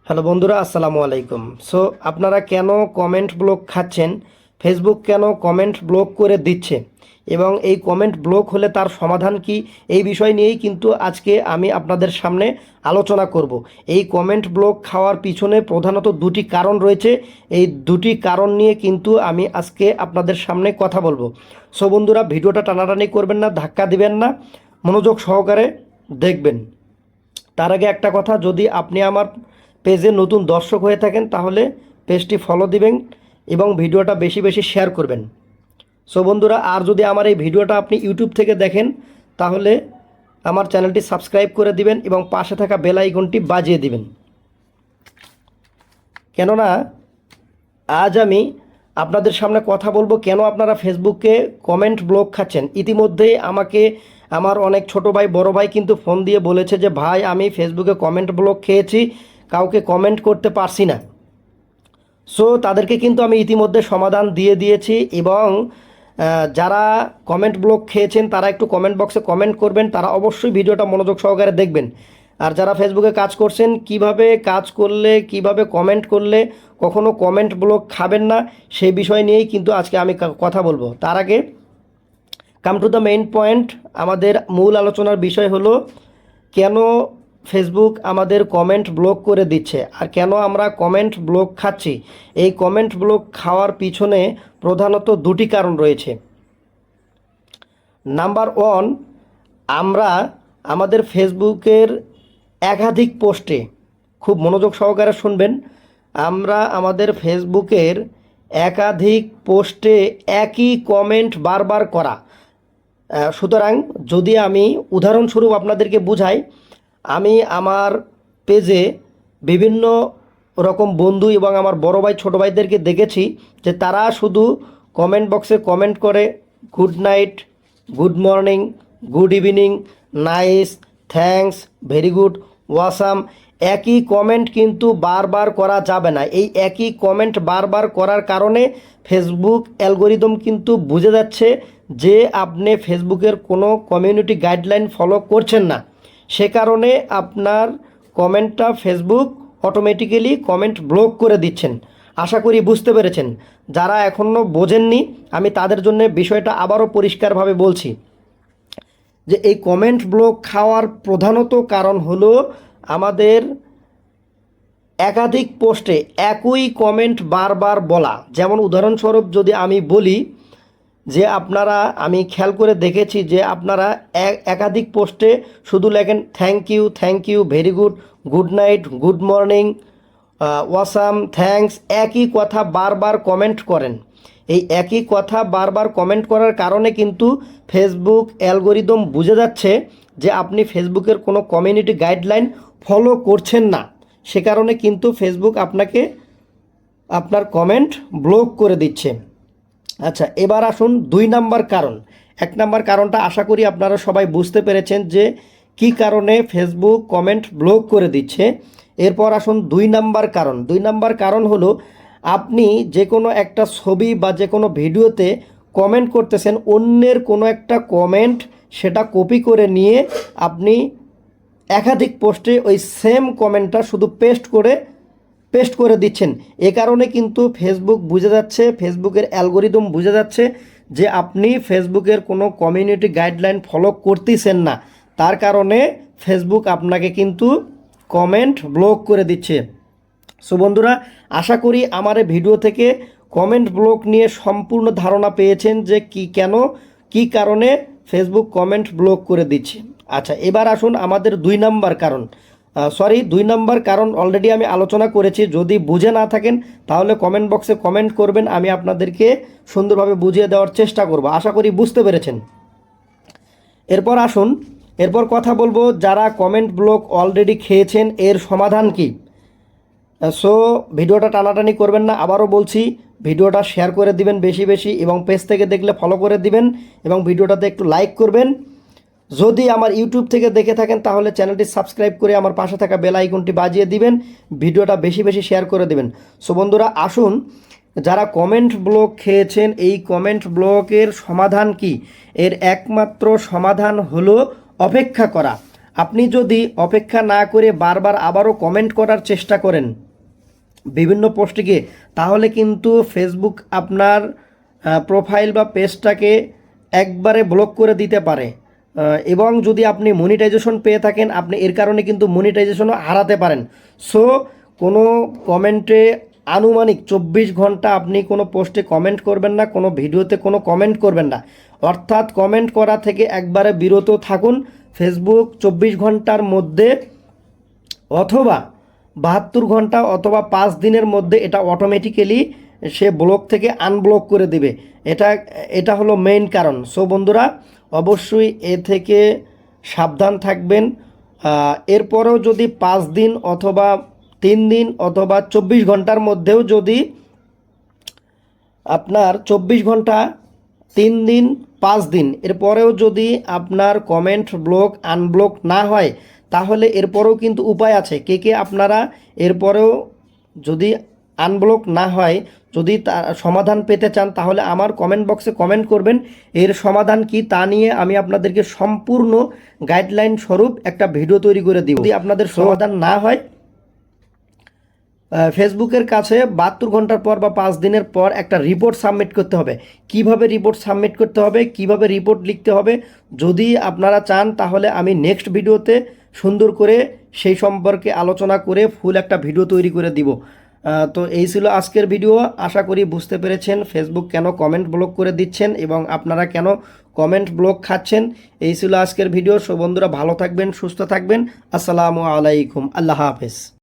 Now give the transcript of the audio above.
Hello বন্ধুরা, আসসালামু আলাইকুম। সো আপনারা কেন কমেন্ট ব্লক খাচ্ছেন, ফেসবুক কেন কমেন্ট ব্লক করে দিচ্ছে এবং এই কমেন্ট ব্লক হলে তার সমাধান কি, এই বিষয় নিয়েই কিন্তু আজকে আমি আপনাদের সামনে আলোচনা করব। এই কমেন্ট ব্লক খাওয়ার পিছনে প্রধানত দুটি কারণ রয়েছে। এই দুটি কারণ নিয়ে কিন্তু আমি আজকে আপনাদের সামনে কথা বলবো। সো বন্ধুরা, ভিডিওটা টানাটানি করবেন না, ধাক্কা দিবেন না, মনোযোগ সহকারে দেখবেন। তার আগে একটা কথা, যদি আপনি আমার পেজে নতুন দর্শক হয়ে থাকেন তাহলে পেজটি ফলো দিবেন এবং ভিডিওটা বেশি বেশি শেয়ার করবেন। সো বন্ধুরা, আর যদি আমার এই ভিডিওটা আপনি ইউটিউব থেকে দেখেন তাহলে আমার চ্যানেলটি সাবস্ক্রাইব করে দিবেন এবং পাশে থাকা বেল আইকনটি বাজিয়ে দিবেন। কেননা আজ আমি আপনাদের সামনে কথা বলবো কেন আপনারা ফেসবুকে কমেন্ট ব্লক খাচ্ছেন। ইতিমধ্যেই আমাকে আমার অনেক ছোট ভাই বড় ভাই কিন্তু ফোন দিয়ে বলেছে যে ভাই, আমি ফেসবুকে কমেন্ট ব্লক খেয়েছি, কাউকে কমেন্ট করতে পারছি না। সো তাদেরকে কিন্তু আমি ইতিমধ্যে সমাধান দিয়ে দিয়েছি এবং যারা কমেন্ট ব্লক খেয়েছেন তারা একটু কমেন্ট বক্সে কমেন্ট করবেন, তারা অবশ্যই ভিডিওটা মনোযোগ সহকারে দেখবেন। আর যারা ফেসবুকে কাজ করছেন, কিভাবে কাজ করলে, কিভাবে কমেন্ট করলে কখনো কমেন্ট ব্লক খাবেন না, সেই বিষয় নিয়েই কিন্তু আজকে আমি কথা বলবো। তার আগে come to the main point, আমাদের মূল আলোচনার বিষয় হলো কেন ফেসবুক আমাদের কমেন্ট ব্লক করে দিচ্ছে আর কেন আমরা কমেন্ট ব্লক খাচ্ছি। এই কমেন্ট ব্লক খাওয়ার পিছনে প্রধানত দুটি কারণ রয়েছে। নাম্বার ওয়ান, আমরা আমাদের ফেসবুকের একাধিক পোস্টে, খুব মনোযোগ সহকারে শুনবেন, আমরা আমাদের ফেসবুকের একাধিক পোস্টে একই কমেন্ট বারবার করা। সুতরাং যদি আমি উদাহরণস্বরূপ আপনাদেরকে বুঝাই, আমি আমার পেজে বিভিন্ন রকম বন্ধু এবং আমার বড় ভাই ছোটো ভাইদেরকে দেখেছি যে তারা শুধু কমেন্ট বক্সে কমেন্ট করে good night, good morning, good evening, nice, thanks, very good, awesome. একই কমেন্ট কিন্তু বারবার করা যাবে না। এই একই কমেন্ট বারবার করার কারণে ফেসবুক অ্যালগোরিদম কিন্তু বুঝে যাচ্ছে যে আপনি ফেসবুকের কোনো কমিউনিটি গাইডলাইন ফলো করছেন না। সে কারণে আপনার কমেন্টটা ফেসবুক অটোমেটিক্যালি কমেন্ট ব্লক করে দিচ্ছেন। আশা করি বুঝতে পেরেছেন। যারা এখনও বোঝেননি, আমি তাদের জন্য বিষয়টা আবারও পরিষ্কারভাবে বলছি যে এই কমেন্ট ব্লক খাওয়ার প্রধানত কারণ হলো আমাদের একাধিক পোস্টে একই কমেন্ট বারবার বলা। যেমন উদাহরণস্বরূপ যদি আমি বলি যে আপনারা, আমি খেয়াল করে দেখেছি যে আপনারা একাধিক পোস্টে শুধু লেখেন thank you, very good, good night, good morning, awesome, thanks. একই কথা বারবার কমেন্ট করেন। এই একই কথা বারবার কমেন্ট করার কারণে কিন্তু ফেসবুক অ্যালগোরিদম বুঝে যাচ্ছে যে আপনি ফেসবুকের কোনো কমিউনিটি গাইডলাইন ফলো করছেন না। সে কারণে কিন্তু ফেসবুক আপনাকে আপনার কমেন্ট ব্লক করে দিচ্ছে। আচ্ছা, এবার আসুন দুই নাম্বার কারণ। এক নাম্বার কারণটা আশা করি আপনারা সবাই বুঝতে পেরেছেন যে কি কারণে ফেসবুক কমেন্ট ব্লক করে দিচ্ছে। এরপর আসুন দুই নাম্বার কারণ। দুই নাম্বার কারণ হলো আপনি যে কোনো একটা ছবি বা যে কোনো ভিডিওতে কমেন্ট করতেছেন, অন্যের কোনো একটা কমেন্ট সেটা কপি করে নিয়ে আপনি একাধিক পোস্টে ওই সেম কমেন্টটা শুধু পেস্ট করে দিচ্ছেন। এ কারণে কিন্তু ফেসবুক বুঝে যাচ্ছে, ফেসবুকের অ্যালগোরিদম বুঝে যাচ্ছে যে আপনি ফেসবুকের কোনো কমিউনিটি গাইডলাইন ফলো করতেছেন না। তার কারণে ফেসবুক আপনাকে কিন্তু কমেন্ট ব্লক করে দিচ্ছে। সো বন্ধুরা, আশা করি আমার এই ভিডিও থেকে কমেন্ট ব্লক নিয়ে সম্পূর্ণ ধারণা পেয়েছেন যে কি কারণে ফেসবুক কমেন্ট ব্লক করে দিচ্ছে। আচ্ছা, এবার আসুন আমাদের দুই নাম্বার কারণ অলরেডি আমি আলোচনা করেছি। যদি বুঝে না থাকেন তাহলে কমেন্ট বক্সে কমেন্ট করবেন, আমি আপনাদেরকে সুন্দরভাবে বুঝিয়ে দেওয়ার চেষ্টা করব। আশা করি বুঝতে পেরেছেন। এরপর কথা বলবো যারা কমেন্ট ব্লক অলরেডি খেয়েছেন, এর সমাধান কি। সো ভিডিওটা টানাটানি করবেন না, আবারও বলছি ভিডিওটা শেয়ার করে দিবেন বেশি বেশি এবং পেজ থেকে দেখলে ফলো করে দিবেন এবং ভিডিওটাতে একটু লাইক করবেন। যদি আমার ইউটিউব থেকে দেখে থাকেন তাহলে চ্যানেলটি সাবস্ক্রাইব করে আমার পাশে থাকা বেল আইকনটি বাজিয়ে দিবেন, ভিডিওটা বেশি বেশি শেয়ার করে দিবেন। সো বন্ধুরা, আসুন যারা কমেন্ট ব্লক খেয়েছেন, এই কমেন্ট ব্লকের সমাধান কি। এর একমাত্র সমাধান হলো অপেক্ষা করা। আপনি যদি অপেক্ষা না করে বারবার আবারও কমেন্ট করার চেষ্টা করেন বিভিন্ন পোস্টে গিয়ে, তাহলে কিন্তু ফেসবুক আপনার প্রোফাইল বা পেজটাকে একবারে ব্লক করে দিতে পারে। এবং যদি আপনি মনিটাইজেশন পেয়ে থাকেন, আপনি এর কারণে কিন্তু মনিটাইজেশনও হারাতে পারেন। সো কোনো কমেন্টে আনুমানিক 24 ঘন্টা আপনি কোনো পোস্টে কমেন্ট করবেন না, কোনো ভিডিওতে কোনো কমেন্ট করবেন না। অর্থাৎ কমেন্ট করা থেকে একবারে বিরত থাকুন। ফেসবুক 24 ঘন্টার মধ্যে অথবা 72 ঘন্টা অথবা 5 দিনের মধ্যে এটা অটোমেটিক্যালি সে ব্লক থেকে আনব্লক করে দিবে। এটা হলো মেইন কারণ। সো বন্ধুরা, অবশ্যই এ থেকে সাবধান থাকবেন। এরপরেও যদি 5 দিন অথবা 3 দিন অথবা 24 ঘন্টার মধ্যেও যদি আপনার 24 ঘন্টা, 3 দিন, 5 দিন এরপরেও যদি আপনার কমেন্ট ব্লক আনব্লক না হয়, তাহলে এরপরেও কিন্তু উপায় আছে। কে আপনারা এরপরেও যদি আনব্লক না হয়, যদি তার সমাধান পেতে চান, তাহলে আমার কমেন্ট বক্সে কমেন্ট করবেন। এর সমাধান কি তা নিয়ে আমি আপনাদেরকে সম্পূর্ণ গাইডলাইন স্বরূপ একটা ভিডিও তৈরি করে দিব। যদি আপনাদের সমাধান না হয়, ফেসবুকের কাছে 72 ঘন্টার পর বা 5 দিনের পর একটা রিপোর্ট সাবমিট করতে হবে। কিভাবে রিপোর্ট সাবমিট করতে হবে, কিভাবে রিপোর্ট লিখতে হবে, যদি আপনারা চান তাহলে আমি নেক্সট ভিডিওতে সুন্দর করে সেই সম্পর্কে আলোচনা করে ফুল একটা ভিডিও তৈরি করে দিব। তো এই ছিল আজকের ভিডিও। আশা করি বুঝতে পেরেছেন ফেসবুক কেন কমেন্ট ব্লক করে দিচ্ছেন এবং আপনারা কেন কমেন্ট ব্লক খাচ্ছেন। এই ছিল আজকের ভিডিও। সো বন্ধুরা, ভালো থাকবেন, সুস্থ থাকবেন। আসসালামু আলাইকুম, আল্লাহ হাফেজ।